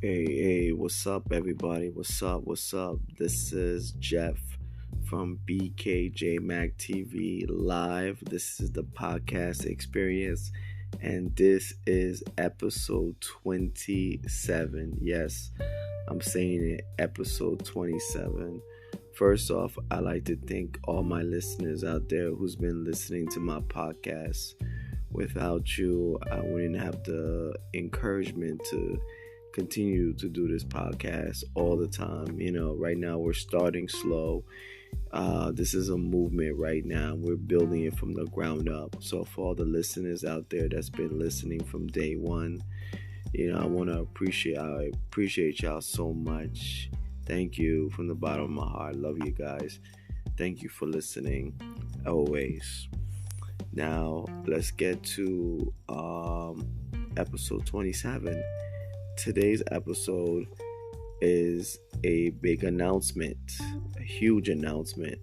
Hey, what's up, everybody? What's up? This is Jeff from BKJ Mac TV Live. This is the podcast experience, and this is episode 27. Yes, I'm saying it, episode 27. First off, I'd like to thank all my listeners out there who's been listening to my podcast. Without you, I wouldn't have the encouragement to continue to do this podcast all the time. Right now we're starting slow. This is a movement right now. We're building it from the ground up. So for all the listeners out there that's been listening from day one, I appreciate y'all so much. Thank you from the bottom of my heart. Love you guys. Thank you for listening always. Now let's get to episode 27. Today's episode is a big announcement, a huge announcement,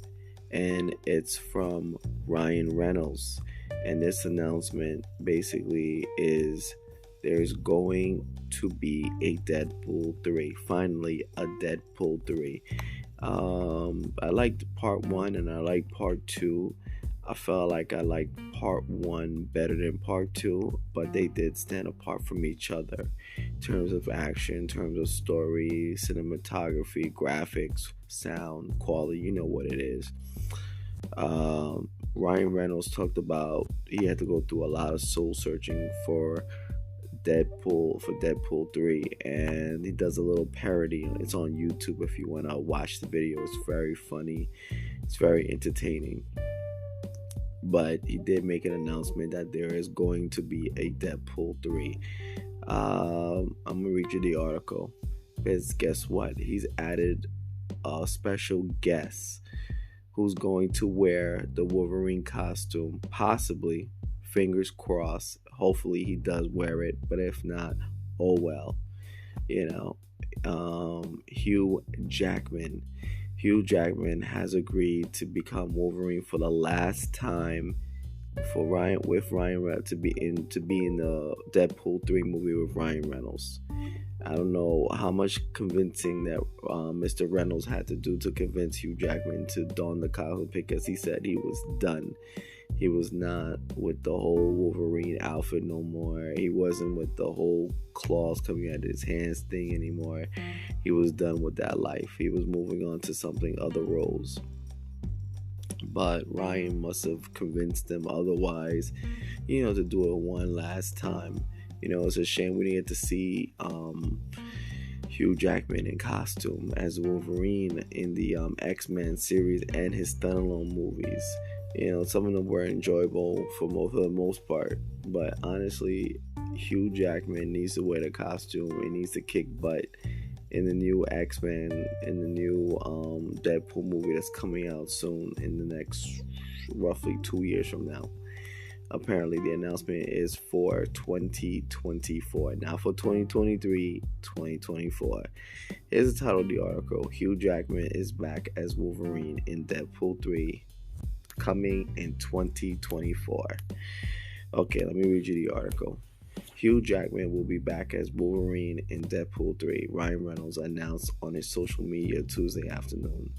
and it's from Ryan Reynolds. And this announcement basically is there's going to be a Deadpool 3. Finally, a Deadpool 3. I liked part 1 and I liked part 2. I felt like I liked part 1 better than part 2, but they did stand apart from each other in terms of action, in terms of story, cinematography, graphics, sound, quality. You know what it is. Ryan Reynolds talked about he had to go through a lot of soul searching for Deadpool 3, and he does a little parody. It's on YouTube if you want to watch the video. It's very funny. It's very entertaining. But he did make an announcement that there is going to be a Deadpool 3. I'm going to read you the article. Because guess what? He's added a special guest who's going to wear the Wolverine costume. Possibly. Fingers crossed. Hopefully he does wear it. But if not, oh well. Hugh Jackman. Hugh Jackman has agreed to become Wolverine for the last time for Ryan Reynolds to be in the Deadpool 3 movie with Ryan Reynolds. I don't know how much convincing that Mr. Reynolds had to do to convince Hugh Jackman to don the costume, because he said he was done. He was not with the whole Wolverine outfit no more. He wasn't with the whole claws coming out of his hands thing anymore. He was done with that life. He was moving on to something, other roles. But Ryan must have convinced him otherwise, to do it one last time. It's a shame we didn't get to see Hugh Jackman in costume as Wolverine in the X-Men series and his standalone movies. Some of them were enjoyable for the most part. But honestly, Hugh Jackman needs to wear the costume. He needs to kick butt in the new X-Men, in the new Deadpool movie that's coming out soon in the next roughly 2 years from now. Apparently, the announcement is for 2024, not for 2023, 2024. Here's the title of the article. Hugh Jackman is back as Wolverine in Deadpool 3. Coming in 2024. Okay, let me read you the article. Hugh Jackman will be back as Wolverine in Deadpool 3, Ryan Reynolds announced on his social media Tuesday afternoon.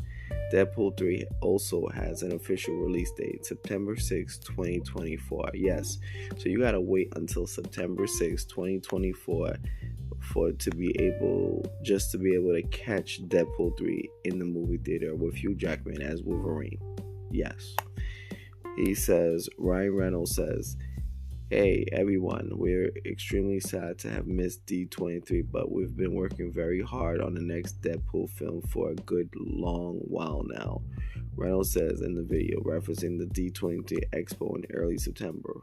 Deadpool 3 also has an official release date, September 6, 2024. Yes, so you gotta wait until September 6, 2024 to be able to catch Deadpool 3 in the movie theater with Hugh Jackman as Wolverine. Yes. Ryan Reynolds says, "Hey everyone, we're extremely sad to have missed D23, but we've been working very hard on the next Deadpool film for a good long while now." Reynolds says in the video, referencing the D23 Expo in early September.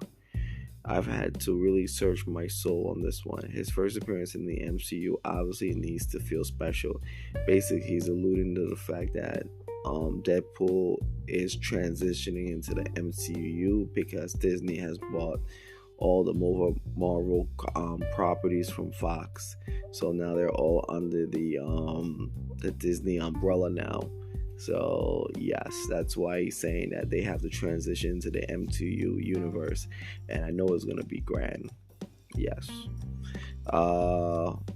"I've had to really search my soul on this one. His first appearance in the MCU obviously needs to feel special." Basically, he's alluding to the fact that Deadpool is transitioning into the MCU because Disney has bought all the Marvel properties from Fox, so now they're all under the Disney umbrella now. So yes, that's why he's saying that they have to transition to the MCU universe, and I know it's gonna be grand. Yes.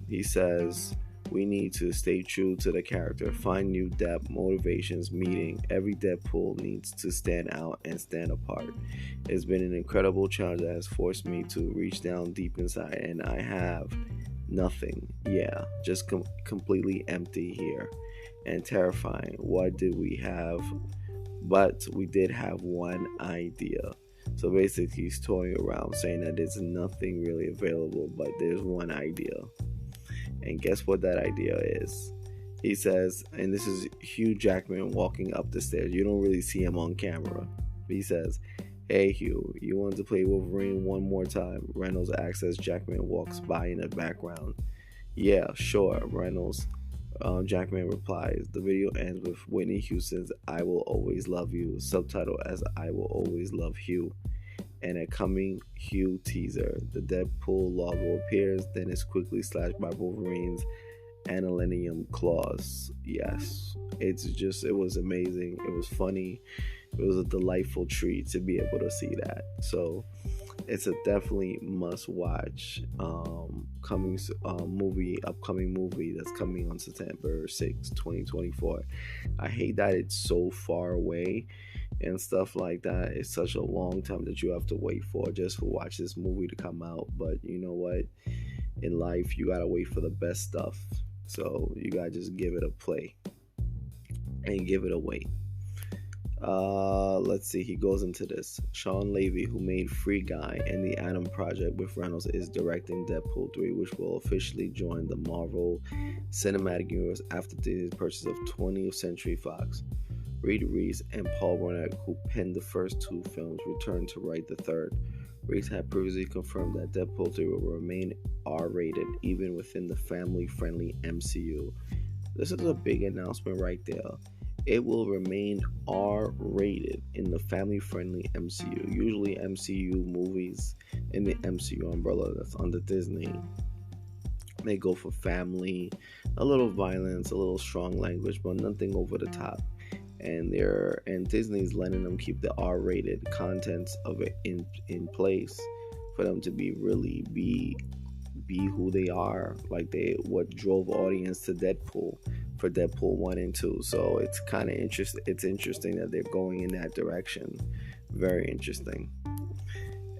He says we need to stay true to the character, find new depth, motivations, meeting. Every Deadpool needs to stand out and stand apart. It's been an incredible challenge that has forced me to reach down deep inside, and I have nothing. Yeah, just completely empty here and terrifying. What did we have? But we did have one idea. So basically, he's toying around saying that there's nothing really available, but there's one idea. And guess what that idea is? He says, and this is Hugh Jackman walking up the stairs. You don't really see him on camera. He says, "Hey Hugh, you want to play Wolverine one more time?" Reynolds asks as Jackman walks by in the background. "Yeah, sure," Reynolds. Jackman replies. The video ends with Whitney Houston's "I Will Always Love You," subtitled as "I Will Always Love Hugh," and a coming Hugh teaser. The Deadpool logo appears, then is quickly slashed by Wolverine's aniline claws. Yes, it was amazing. It was funny. It was a delightful treat to be able to see that. So it's a definitely must watch upcoming movie that's coming on September 6th, 2024. I hate that it's so far away and stuff like that. It's such a long time that you have to wait for just to watch this movie to come out. But you know what? In life, you gotta wait for the best stuff. So you gotta just give it a play and give it a wait. Let's see. He goes into this. Sean Levy, who made Free Guy and the Atom Project with Reynolds, is directing Deadpool 3, which will officially join the Marvel Cinematic Universe after Disney's purchase of 20th Century Fox. Reed Reese and Paul Burnett, who penned the first two films, returned to write the third. Reese had previously confirmed that Deadpool 3 will remain R-rated, even within the family-friendly MCU. This is a big announcement right there. It will remain R-rated in the family-friendly MCU. Usually MCU movies in the MCU umbrella that's under Disney, they go for family, a little violence, a little strong language, but nothing over the top. And Disney's letting them keep the R-rated contents of it in place for them to be who they are, like what drove audience to Deadpool for Deadpool 1 and 2. So it's kind of interesting. It's interesting that they're going in that direction. Very interesting.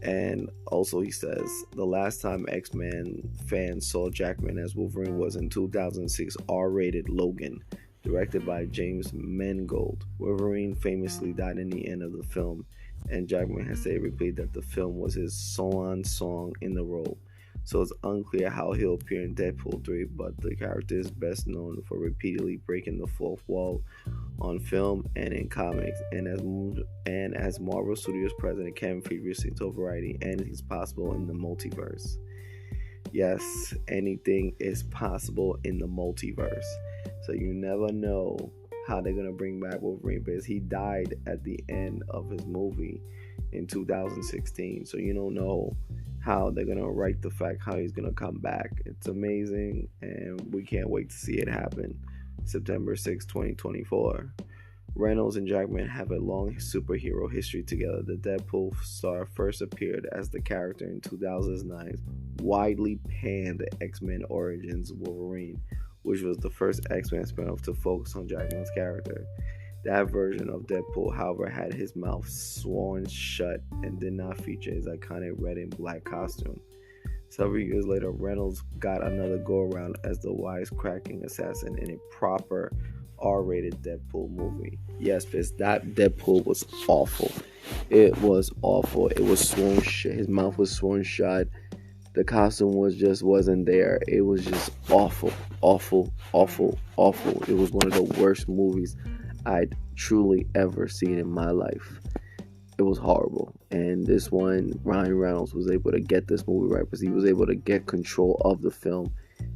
And also he says the last time X-Men fans saw Jackman as Wolverine was in 2006 R-rated Logan, directed by James Mangold. Wolverine famously died in the end of the film, and Jackman has said repeatedly that the film was his swan song in the role. So it's unclear how he'll appear in Deadpool 3, but the character is best known for repeatedly breaking the fourth wall on film and in comics. And as Marvel Studios president Kevin Feige recently told Variety, anything's possible in the multiverse. Yes, anything is possible in the multiverse. So you never know how they're going to bring back Wolverine, because he died at the end of his movie in 2016. So you don't know how they're going to write the fact how he's going to come back. It's amazing, and we can't wait to see it happen. September 6, 2024. Reynolds and Jackman have a long superhero history together. The Deadpool star first appeared as the character in 2009's widely panned X-Men Origins Wolverine, which was the first X-Men spinoff to focus on Jackman's character. That version of Deadpool, however, had his mouth sworn shut and did not feature his iconic red and black costume. Several years later, Reynolds got another go-around as the wisecracking assassin in a proper R-rated Deadpool movie. Yes, because that Deadpool was awful. It was awful. It was sworn shut. His mouth was sworn shut. The costume wasn't there. It was just awful, awful, awful, awful. It was one of the worst movies I'd truly ever seen in my life. It was horrible. And this one, Ryan Reynolds was able to get this movie right, because he was able to get control of the film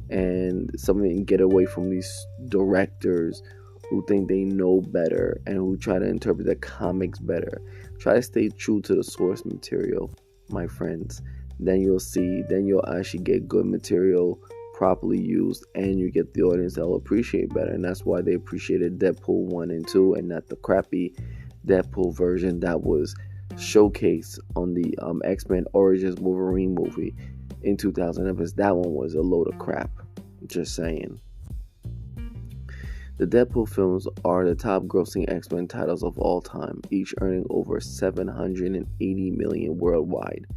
and something, get away from these directors who think they know better and who try to interpret the comics better. Try to stay true to the source material, my friends. Then you'll actually get good material properly used, and you get the audience that will appreciate better. And that's why they appreciated Deadpool 1 and 2 and not the crappy Deadpool version that was showcased on the X-Men Origins Wolverine movie. in 2000 because that one was a load of crap. Just saying. The Deadpool films are the top grossing X-Men titles of all time, each earning over $780 million worldwide.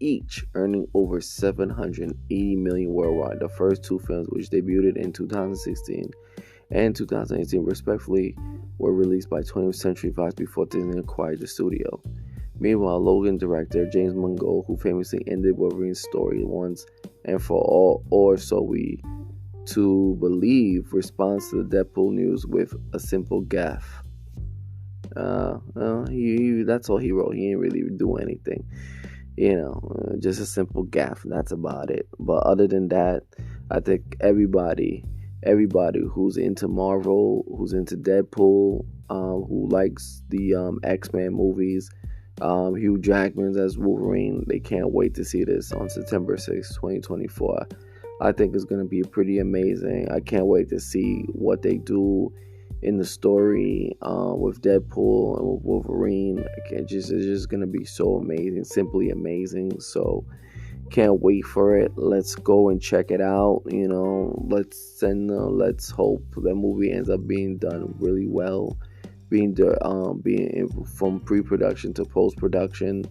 Each earning over $780 million worldwide. The first two films, which debuted in 2016 and 2018 respectively, were released by 20th Century Fox before Disney acquired the studio. Meanwhile, Logan director James Mangold, who famously ended Wolverine's story once and for all, or so we to believe, responds to the Deadpool news with a simple gaffe. That's all he wrote. He didn't really do anything. Just a simple gaffe. That's about it. But other than that, I think everybody who's into Marvel, who's into Deadpool, who likes the X-Men movies, Hugh Jackman as Wolverine, they can't wait to see this on September 6th, 2024. I think it's going to be pretty amazing. I can't wait to see what they do in the story with Deadpool and with Wolverine. It's just going to be so amazing, simply amazing. So can't wait for it. Let's go and check it out. Let's hope the movie ends up being done really well, being from pre-production to post-production.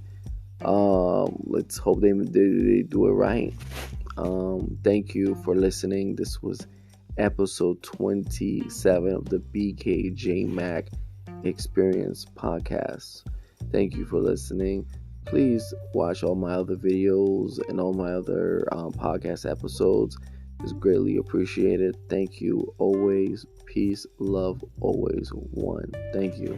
Let's hope they do it right. Thank you for listening. This was episode 27 of the BKJ Mac Experience podcast. Thank you for listening. Please watch all my other videos and all my other podcast episodes. It's greatly appreciated. Thank you always. Peace, love, always one. Thank you.